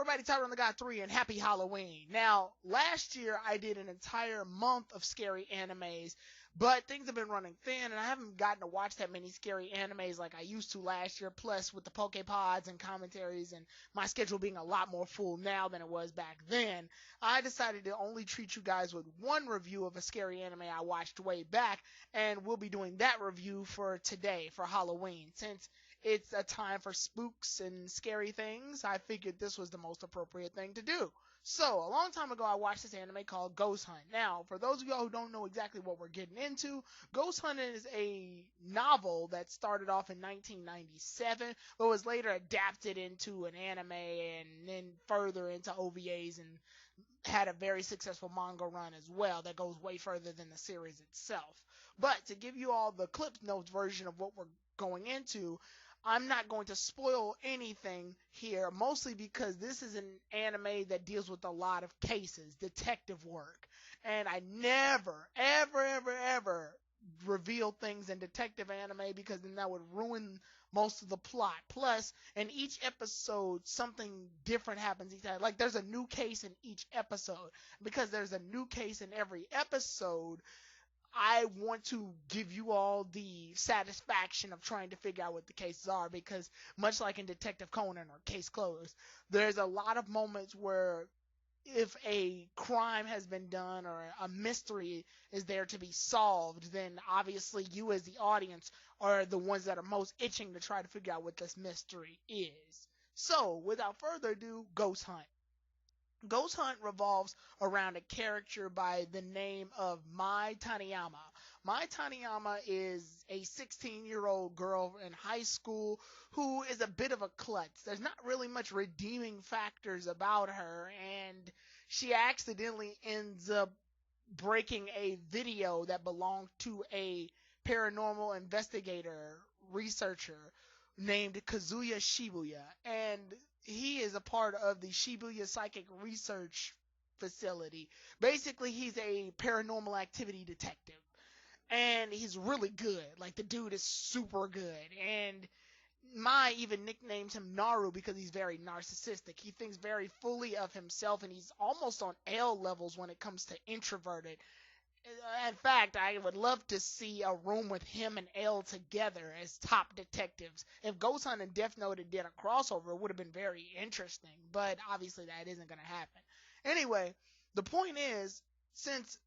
everybody, Tyrone the God 3, and happy Halloween. Now, last year I did an entire month of scary animes, but things have been running thin, and I haven't gotten to watch that many scary animes like I used to last year, plus with the Pokepods and commentaries and my schedule being a lot more full now than it was back then, I decided to only treat you guys with one review of a scary anime I watched way back, and we'll be doing that review for today, for Halloween. Since it's a time for spooks and scary things, I figured this was the most appropriate thing to do. So, a long time ago, I watched this anime called Ghost Hunt. Now, for those of y'all who don't know exactly what we're getting into, Ghost Hunt is a novel that started off in 1997, but was later adapted into an anime and then further into OVAs and had a very successful manga run as well that goes way further than the series itself. But to give you all the Clip Notes version of what we're going into, I'm not going to spoil anything here, mostly because this is an anime that deals with a lot of cases, detective work. And I never, ever reveal things in detective anime because then that would ruin most of the plot. Plus, in each episode, something different happens each time. Like, there's a new case in each episode. Because there's a new case in every episode, I want to give you all the satisfaction of trying to figure out what the cases are, because much like in Detective Conan or Case Closed, there's a lot of moments where if a crime has been done or a mystery is there to be solved, then obviously you as the audience are the ones that are most itching to try to figure out what this mystery is. So, without further ado, Ghost Hunt. Ghost Hunt revolves around a character by the name of Mai Taniyama. Mai Taniyama is a 16-year-old girl in high school who is a bit of a klutz. There's not really much redeeming factors about her, and she accidentally ends up breaking a video that belonged to a paranormal investigator researcher named Kazuya Shibuya, and he is a part of the Shibuya Psychic Research Facility. Basically, he's a paranormal activity detective, and he's really good. Like, the dude is super good, and Mai even nicknames him Naru because he's very narcissistic. He thinks very fully of himself, and he's almost on L levels when it comes to introverted. In fact, I would love to see a room with him and L together as top detectives. If Ghost Hunt and Death Note did a crossover, it would have been very interesting, but obviously that isn't going to happen. Anyway, the point is, since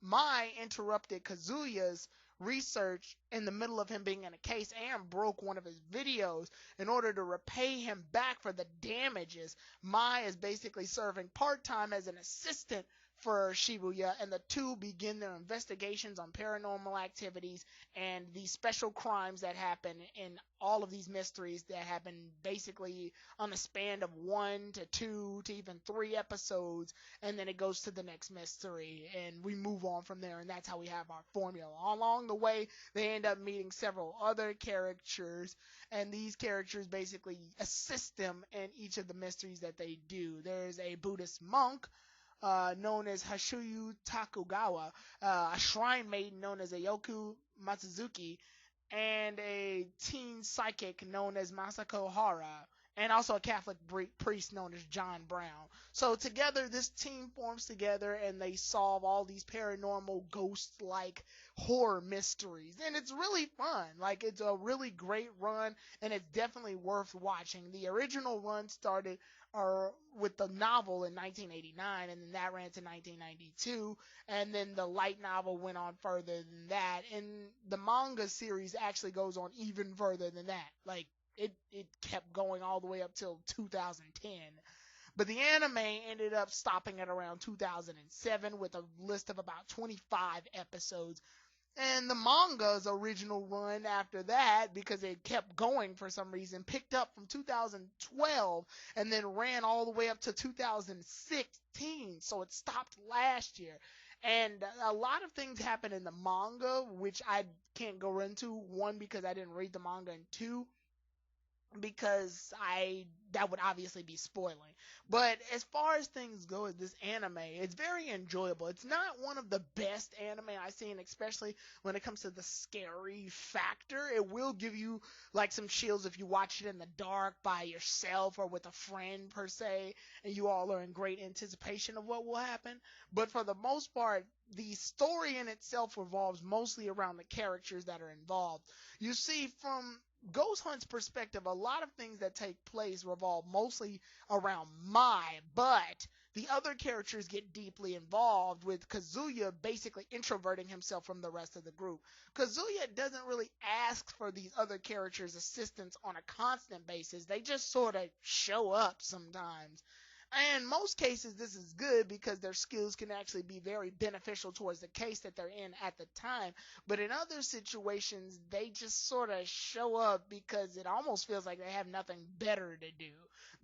Mai interrupted Kazuya's research in the middle of him being in a case and broke one of his videos, in order to repay him back for the damages, Mai is basically serving part-time as an assistant for Shibuya, and the two begin their investigations on paranormal activities and the special crimes that happen in all of these mysteries that happen basically on a span of 1 to 2 to even 3 episodes, and then it goes to the next mystery, and we move on from there, and that's how we have our formula. Along the way, they end up meeting several other characters, and these characters basically assist them in each of the mysteries that they do. There's a Buddhist monk known as Hashuyu Takugawa, a shrine maiden known as Ayoku Matsuzuki, and a teen psychic known as Masako Hara, and also a Catholic priest known as John Brown. So together, this team forms together, and they solve all these paranormal, ghost-like horror mysteries. And it's really fun. Like, it's a really great run, and it's definitely worth watching. The original run started with the novel in 1989, and then that ran to 1992, and then the light novel went on further than that, and the manga series actually goes on even further than that. Like, it kept going all the way up till 2010. But the anime ended up stopping at around 2007 with a list of about 25 episodes. And the manga's original run after that, because it kept going for some reason, picked up from 2012 and then ran all the way up to 2016. So it stopped last year. And a lot of things happen in the manga, which I can't go into. One, because I didn't read the manga, and two, because that would obviously be spoiling. But as far as things go with this anime, it's very enjoyable. It's not one of the best anime I've seen, especially when it comes to the scary factor. It will give you like some chills if you watch it in the dark by yourself or with a friend per se, and you all are in great anticipation of what will happen. But for the most part, the story in itself revolves mostly around the characters that are involved. You see, from Ghost Hunt's perspective, a lot of things that take place revolve mostly around Mai, but the other characters get deeply involved, with Kazuya basically introverting himself from the rest of the group. Kazuya doesn't really ask for these other characters' assistance on a constant basis. They just sort of show up sometimes. And in most cases, this is good because their skills can actually be very beneficial towards the case that they're in at the time. But in other situations, they just sort of show up because it almost feels like they have nothing better to do.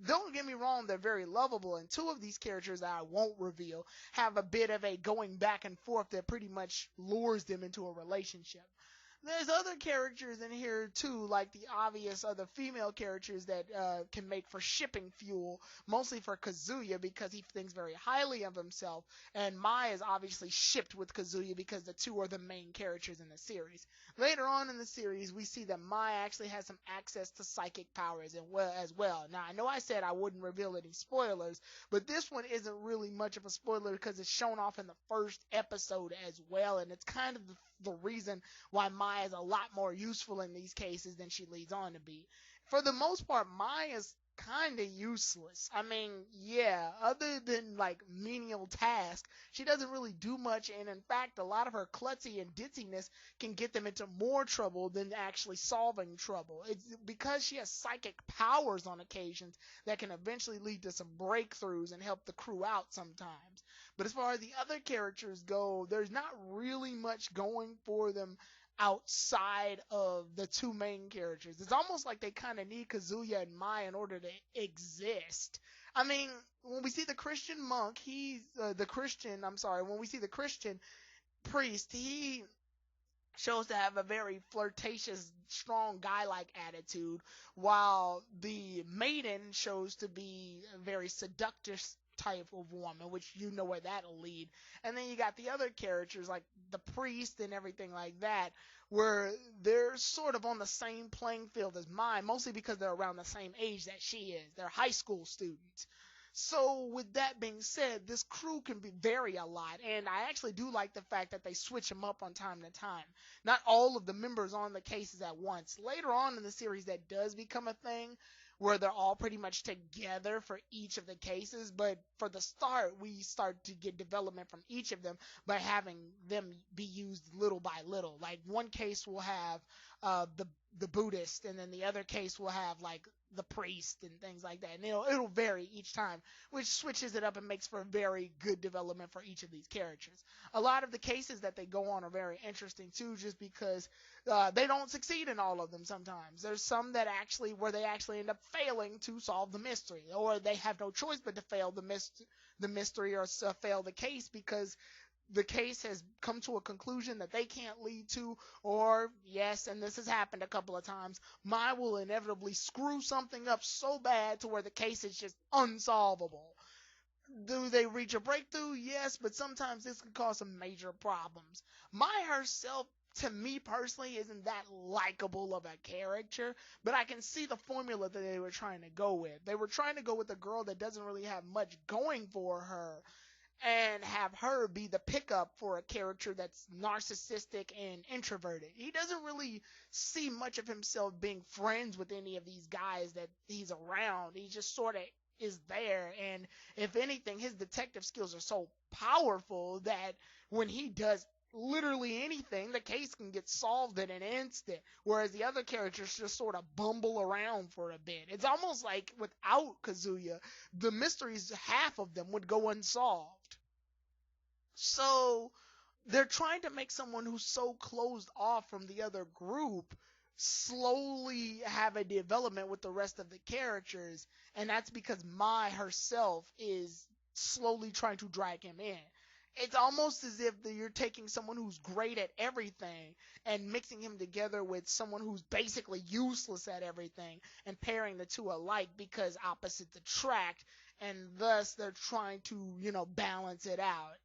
Don't get me wrong, they're very lovable, and two of these characters that I won't reveal have a bit of a going back and forth that pretty much lures them into a relationship. There's other characters in here too, like the obvious other female characters that can make for shipping fuel, mostly for Kazuya because he thinks very highly of himself, and Mai is obviously shipped with Kazuya because the two are the main characters in the series. Later on in the series, we see that Mai actually has some access to psychic powers as well. Now, I know I said I wouldn't reveal any spoilers, but this one isn't really much of a spoiler because it's shown off in the first episode as well, and it's kind of the reason why Mai is a lot more useful in these cases than she leads on to be. For the most part, Mai is kind of useless. I mean, yeah, other than like menial tasks, she doesn't really do much, and in fact, a lot of her klutzy and ditziness can get them into more trouble than actually solving trouble. It's because she has psychic powers on occasions that can eventually lead to some breakthroughs and help the crew out sometimes. But as far as the other characters go, there's not really much going for them outside of the two main characters. It's almost like they kind of need Kazuya and Mai in order to exist. I mean, when we see the Christian monk, when we see the Christian priest, he shows to have a very flirtatious, strong guy-like attitude, while the maiden shows to be a very seductive type of woman, which you know where that'll lead. And then you got the other characters like the priest and everything like that, where they're sort of on the same playing field as mine, mostly because they're around the same age that she is. They're high school students. So with that being said, this crew can vary a lot, and I actually do like the fact that they switch them up on time to time. Not all of the members on the cases at once. Later on in the series, that does become a thing where they're all pretty much together for each of the cases, but for the start, we start to get development from each of them by having them be used little by little. Like one case will have the Buddhist, and then the other case will have like the priest and things like that. And it'll vary each time, which switches it up and makes for very good development for each of these characters. A lot of the cases that they go on are very interesting too, just because they don't succeed in all of them sometimes. There's some that where they actually end up failing to solve the mystery, or they have no choice but to fail the mystery or fail the case because the case has come to a conclusion that they can't lead to, or yes, and this has happened a couple of times, Mai will inevitably screw something up so bad to where the case is just unsolvable. Do they reach a breakthrough? Yes, but sometimes this can cause some major problems. Mai herself, to me personally, isn't that likable of a character, but I can see the formula that they were trying to go with. They were trying to go with a girl that doesn't really have much going for her, and have her be the pickup for a character that's narcissistic and introverted. He doesn't really see much of himself being friends with any of these guys that he's around. He just sort of is there, and if anything, his detective skills are so powerful that when he does literally anything, the case can get solved in an instant, whereas the other characters just sort of bumble around for a bit. It's almost like without Kazuya, the mysteries, half of them would go unsolved. So they're trying to make someone who's so closed off from the other group slowly have a development with the rest of the characters, and that's because Mai herself is slowly trying to drag him in. it's almost as if you're taking someone who's great at everything and mixing him together with someone who's basically useless at everything and pairing the two alike because opposites attract, and thus they're trying to, balance it out.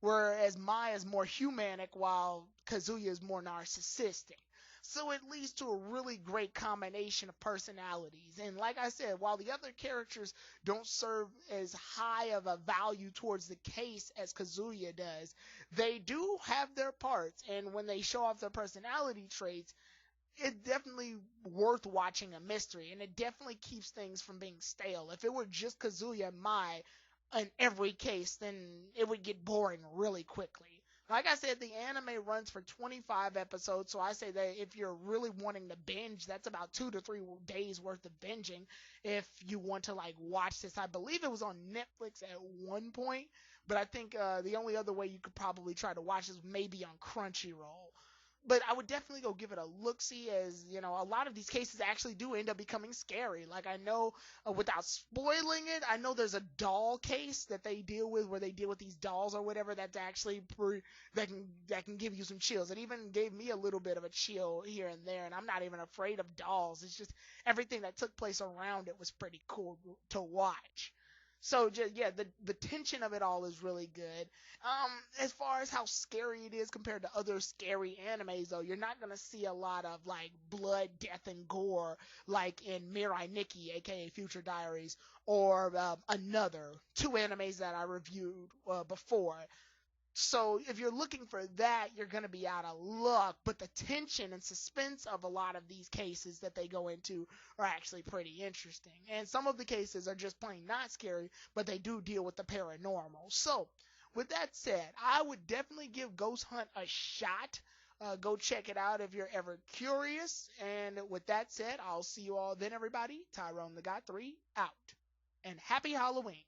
Whereas Maya's more humanic while Kazuya is more narcissistic. So it leads to a really great combination of personalities. And like I said, while the other characters don't serve as high of a value towards the case as Kazuya does, they do have their parts. And when they show off their personality traits, it's definitely worth watching a mystery. And it definitely keeps things from being stale. If it were just Kazuya and Mai in every case, then it would get boring really quickly. Like I said, the anime runs for 25 episodes, so I say that if you're really wanting to binge, that's about 2 to 3 days worth of binging if you want to watch this. I believe it was on Netflix at one point, but I think the only other way you could probably try to watch this maybe on Crunchyroll. But I would definitely go give it a look-see, as, a lot of these cases actually do end up becoming scary. Like, I know, without spoiling it, I know there's a doll case that they deal with, where they deal with these dolls or whatever, that's actually that can give you some chills. It even gave me a little bit of a chill here and there, and I'm not even afraid of dolls. It's just everything that took place around it was pretty cool to watch. So just, yeah, the tension of it all is really good. As far as how scary it is compared to other scary animes, though, you're not gonna see a lot of blood, death, and gore like in Mirai Nikki, aka Future Diaries, or another two animes that I reviewed before. So if you're looking for that, you're going to be out of luck. But the tension and suspense of a lot of these cases that they go into are actually pretty interesting. And some of the cases are just plain not scary, but they do deal with the paranormal. So with that said, I would definitely give Ghost Hunt a shot. Go check it out if you're ever curious. And with that said, I'll see you all then, everybody. Tyrone the God 3 out. And happy Halloween.